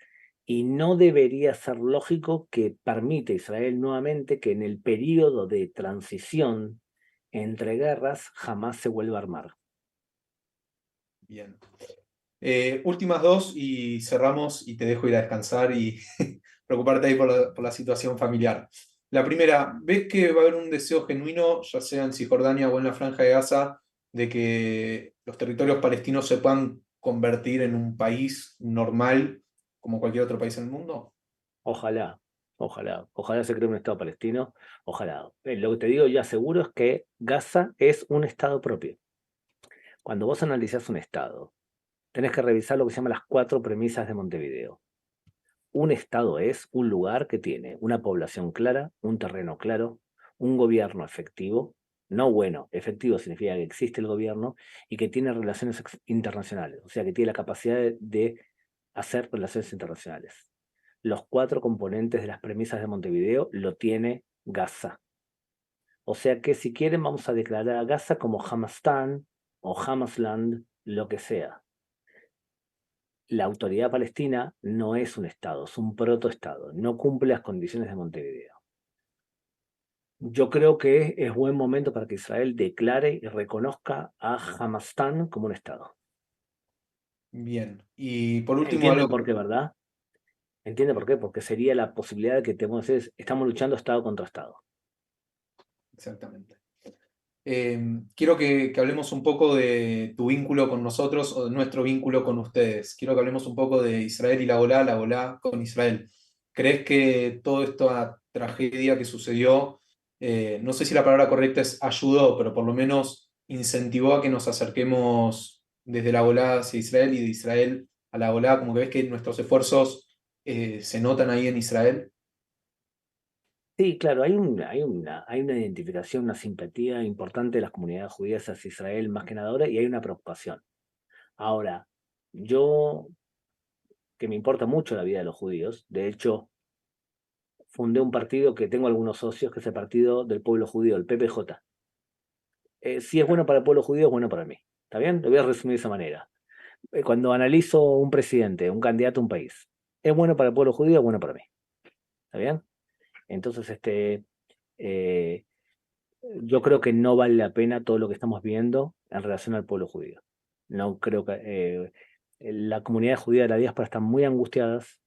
y no debería ser lógico que permite Israel nuevamente que en el periodo de transición entre guerras jamás se vuelva a armar.
Bien. Últimas dos y cerramos y te dejo ir a descansar y preocuparte ahí por la situación familiar. La primera, ¿ves que va a haber un deseo genuino, ya sea en Cisjordania o en la Franja de Gaza, de que los territorios palestinos se puedan convertir en un país normal como cualquier otro país en el mundo?
Ojalá, ojalá se cree un Estado palestino, ojalá. Lo que te digo ya seguro es que Gaza es un Estado propio. Cuando vos analizás un Estado, tenés que revisar lo que se llama las 4 premisas de Montevideo. Un Estado es un lugar que tiene una población clara, un terreno claro, un gobierno efectivo, no bueno, efectivo significa que existe el gobierno y que tiene relaciones internacionales, o sea, que tiene la capacidad de hacer relaciones internacionales. Los 4 componentes de las premisas de Montevideo lo tiene Gaza. O sea que si quieren vamos a declarar a Gaza como Hamastan o Hamasland, lo que sea. la autoridad palestina no es un Estado, es un protoestado, no cumple las condiciones de Montevideo. Yo creo que es buen momento para que Israel declare y reconozca a Hamastán como un Estado.
Bien. Y por último,
¿Entienden
algo
por qué, verdad? ¿Entienden por qué? Porque sería la posibilidad de que estamos luchando Estado contra Estado.
exactamente. Quiero que hablemos un poco de tu vínculo con nosotros o de nuestro vínculo con ustedes. Quiero que hablemos un poco de Israel y la Golá con Israel. ¿Crees que toda esta tragedia que sucedió, no sé si la palabra correcta es ayudó, pero por lo menos incentivó a que nos acerquemos desde la Golá hacia Israel y de Israel a la Golá? Como que ves que nuestros esfuerzos se notan ahí en Israel.
Sí, claro, hay una identificación, una simpatía importante de las comunidades judías hacia Israel más que nada ahora y hay una preocupación. Ahora, yo, que me importa mucho la vida de los judíos, de hecho, fundé un partido que tengo algunos socios, que es el Partido del Pueblo Judío, el PPJ. Si es bueno para el pueblo judío, es bueno para mí. ¿Está bien? Lo voy a resumir de esa manera. Cuando analizo un presidente, un candidato a un país, ¿es bueno para el pueblo judío? Es bueno para mí. ¿Está bien? Entonces, eh, yo creo que no vale la pena todo lo que estamos viendo en relación al pueblo judío. No creo que la comunidad judía de la diáspora están muy angustiadas.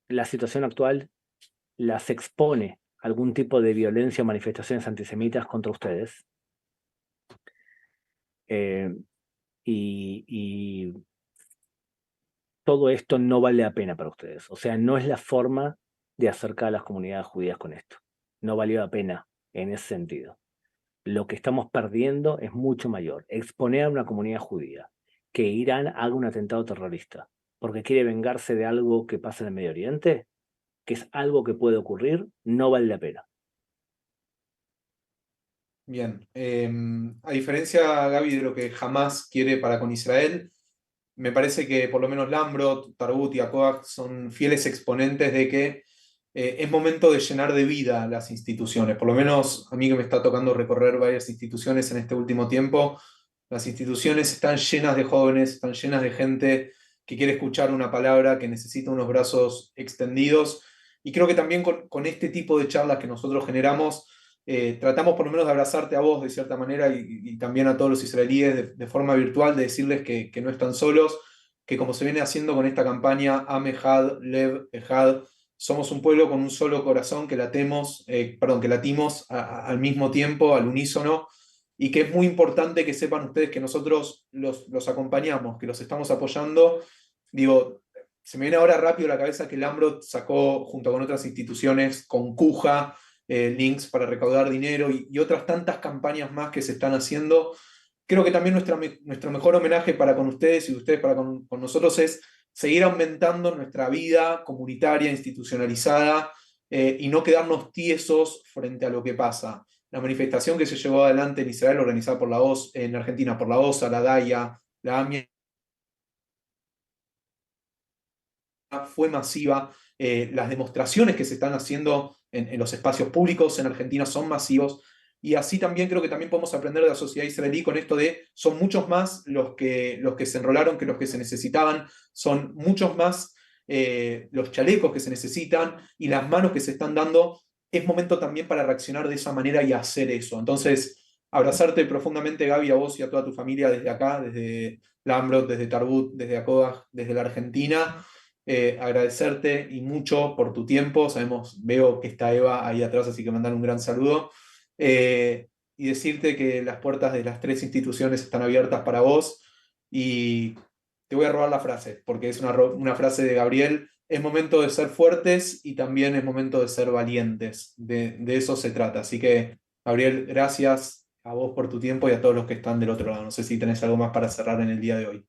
La situación actual las expone a algún tipo de violencia o manifestaciones antisemitas contra ustedes. Eh, y todo esto no vale la pena para ustedes. O sea, no es la forma de acercar a las comunidades judías con esto. No valió la pena en ese sentido. Lo que estamos perdiendo es mucho mayor. Exponer a una comunidad judía que Irán haga un atentado terrorista porque quiere vengarse de algo que pasa en el Medio Oriente, que es algo que puede ocurrir, no vale la pena.
Bien. A diferencia, Gaby, de lo que jamás quiere para con Israel, me parece que por lo menos Lambrot, Tarbut y Akoach son fieles exponentes de que es momento de llenar de vida las instituciones. Por lo menos a mí que me está tocando recorrer varias instituciones en este último tiempo, las instituciones están llenas de jóvenes, están llenas de gente que quiere escuchar una palabra, que necesita unos brazos extendidos. Y creo que también con este tipo de charlas que nosotros generamos, tratamos por lo menos de abrazarte a vos de cierta manera y también a todos los israelíes de forma virtual, de decirles que no están solos, que como se viene haciendo con esta campaña Am Ejad, Lev Ejad, somos un pueblo con un solo corazón que que latimos al mismo tiempo, al unísono, y que es muy importante que sepan ustedes que nosotros los acompañamos, que los estamos apoyando. Digo, se me viene ahora rápido a la cabeza que Lambrot sacó junto con otras instituciones, con Cuja, links para recaudar dinero y otras tantas campañas más que se están haciendo. Creo que también nuestro mejor homenaje para con ustedes y ustedes para con nosotros es seguir aumentando nuestra vida comunitaria, institucionalizada, y no quedarnos tiesos frente a lo que pasa. La manifestación que se llevó adelante en Israel, organizada por la OS, en Argentina por la OSA, la DAIA, la AMIA, fue masiva. Las demostraciones que se están haciendo en los espacios públicos en Argentina son masivos. Y así también creo que también podemos aprender de la sociedad israelí con esto de son muchos más los que se enrolaron que los que se necesitaban, son muchos más los chalecos que se necesitan y las manos que se están dando. Es momento también para reaccionar de esa manera y hacer eso. Entonces, abrazarte profundamente, Gaby, a vos y a toda tu familia desde acá, desde Lambrot, desde Tarbut, desde Akodah, desde la Argentina. Agradecerte y mucho por tu tiempo. Veo que está Eva ahí atrás, así que mandar un gran saludo. Y decirte que las puertas de las tres instituciones están abiertas para vos. Y te voy a robar la frase, porque es una frase de Gabriel. Es momento de ser fuertes y también es momento de ser valientes. De eso se trata. Así que, Gabriel, gracias a vos por tu tiempo y a todos los que están del otro lado. No sé si tenés algo más para cerrar en el día de hoy.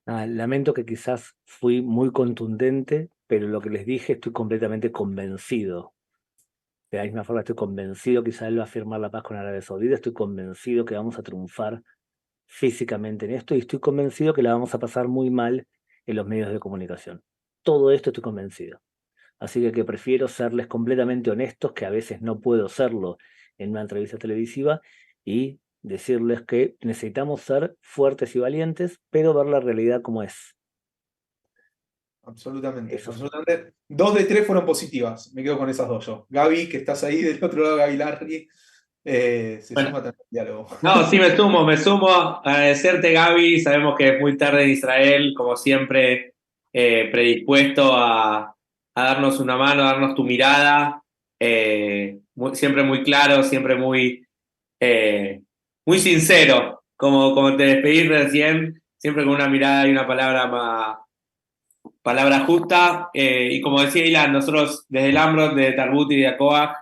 Lamento que quizás fui muy contundente, pero lo que les dije estoy completamente convencido. De la misma forma estoy convencido que Israel va a firmar la paz con Arabia Saudita, estoy convencido que vamos a triunfar físicamente en esto y estoy convencido que la vamos a pasar muy mal en los medios de comunicación. Todo esto estoy convencido. Así que prefiero serles completamente honestos, que a veces no puedo serlo en una entrevista televisiva, y decirles que necesitamos ser fuertes y valientes, pero ver la realidad como es.
Absolutamente,
Eso.
absolutamente. 2 de 3 fueron positivas. Me quedo con esas dos yo. Gaby, que estás ahí del otro lado, Gaby Larry, se
Bueno,
suma también al diálogo.
no, sí, me sumo. Agradecerte, Gaby. Sabemos que es muy tarde en Israel, como siempre, predispuesto a darnos una mano, a darnos tu mirada. Siempre muy claro, siempre muy sincero, como te despedí recién, siempre con una mirada y una palabra justa. Y como decía Ilan, nosotros desde el Amron, de Tarbut y de ACOAG,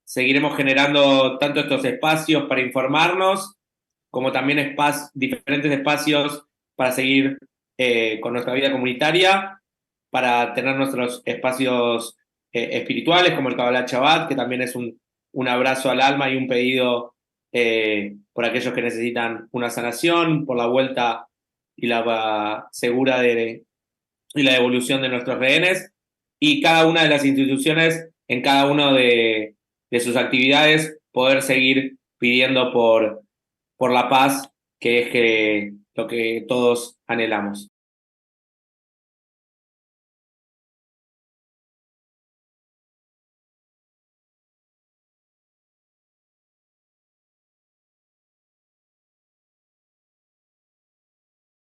seguiremos generando tanto estos espacios para informarnos, como también diferentes espacios para seguir con nuestra vida comunitaria, para tener nuestros espacios espirituales, como el Kabbalah Shabbat, que también es un abrazo al alma y un pedido por aquellos que necesitan una sanación, por la vuelta y la segura y la devolución de nuestros rehenes, y cada una de las instituciones en cada una de sus actividades poder seguir pidiendo por la paz, que es lo que todos anhelamos.